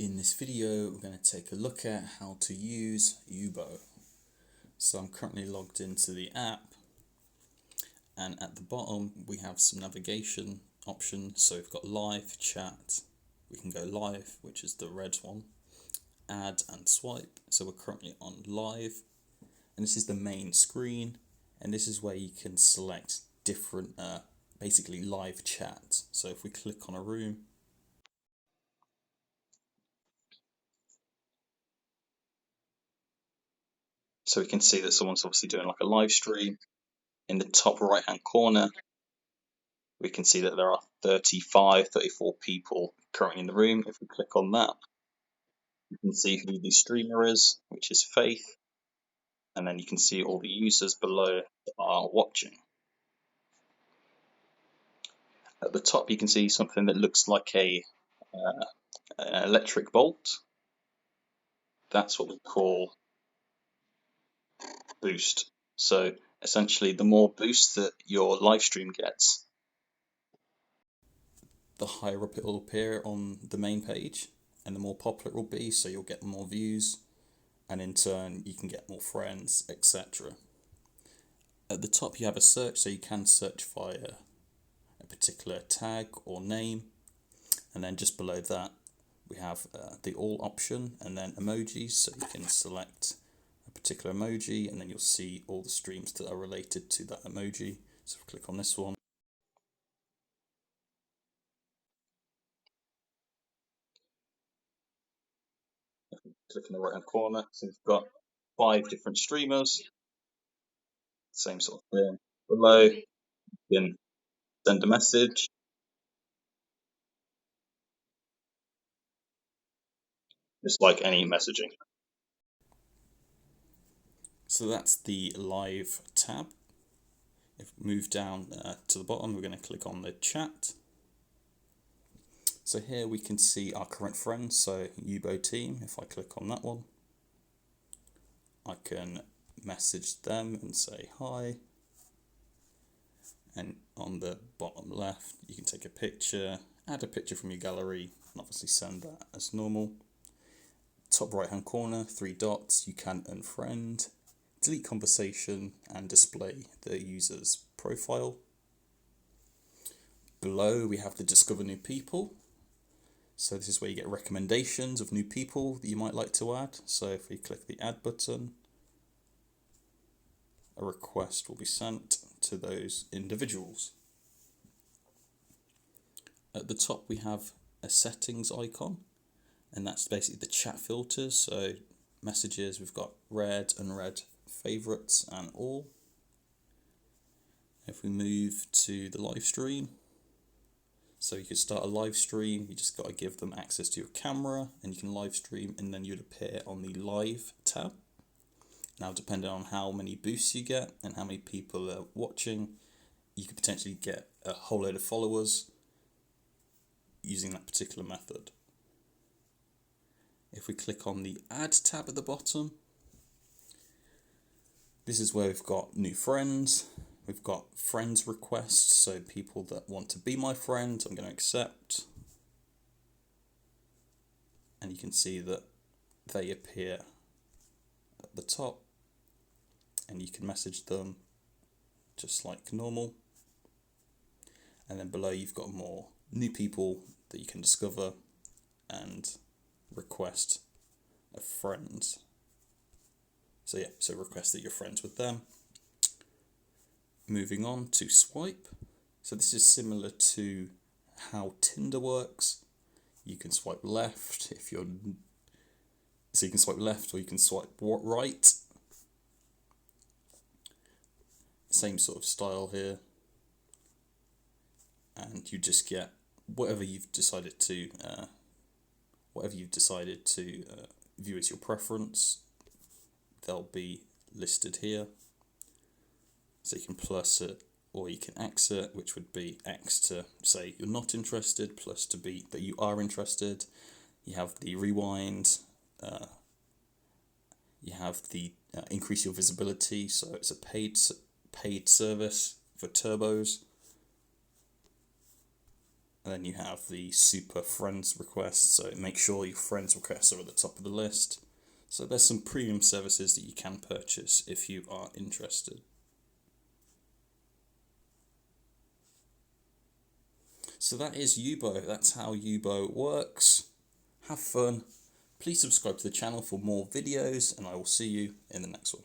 In this video, we're going to take a look at how to use Yubo. So I'm currently logged into the app, and at the bottom we have some navigation options. So we've got live, chat, we can go live, which is the red one, add and swipe. So we're currently on live, and this is the main screen, and this is where you can select different basically live chat. So if we click on a room, so we can see that someone's obviously doing like a live stream. In the top right hand corner, we can see that there are 34 people currently in the room. If we click on that, you can see who the streamer is, which is Faith, and then you can see all the users below that are watching. At the top, you can see something that looks like an electric bolt. That's what we call boost. So essentially, the more boost that your live stream gets, the higher up it will appear on the main page, and the more popular it will be, so you'll get more views, and in turn you can get more friends, etc. At the top you have a search, so you can search via a particular tag or name, and then just below that we have the all option, and then emojis, so you can select a particular emoji and then you'll see all the streams that are related to that emoji. So if we click on this one, click in the right hand corner, so we've got 5 different streamers, same sort of thing. Below you can send a message, just like any messaging. So that's the live tab. If we move down to the bottom, we're going to click on the chat. So here we can see our current friends, so Yubo team. If I click on that one, I can message them and say hi. And on the bottom left, you can take a picture, add a picture from your gallery, and obviously send that as normal. Top right hand corner, 3 dots, you can unfriend, delete conversation, and display the user's profile. Below we have the discover new people. So this is where you get recommendations of new people that you might like to add. So if we click the add button, a request will be sent to those individuals. At the top we have a settings icon, and that's basically the chat filters. So messages, we've got read, unread, favorites, and all. If we move to the live stream, so you could start a live stream, you just got to give them access to your camera and you can live stream, and then you'd appear on the live tab. Now, depending on how many boosts you get and how many people are watching, you could potentially get a whole load of followers using that particular method. If we click on the add tab at the bottom, this is where we've got new friends. We've got friends requests, so people that want to be my friend, I'm going to accept. And you can see that they appear at the top, and you can message them just like normal. And then below you've got more new people that you can discover and request a friend. So yeah, so request that you're friends with them. Moving on to swipe. So this is similar to how Tinder works. You can swipe left if you're, so you can swipe left or you can swipe right. Same sort of style here. And you just get whatever you've decided to view as your preference. They'll be listed here. So you can plus it or you can X it, which would be X to say you're not interested, plus to be that you are interested. You have the rewind, you have the increase your visibility, so it's a paid service for turbos. And then you have the super friends requests, so make sure your friends requests are at the top of the list. So there's some premium services that you can purchase if you are interested. So that is Yubo. That's how Yubo works. Have fun. Please subscribe to the channel for more videos, and I will see you in the next one.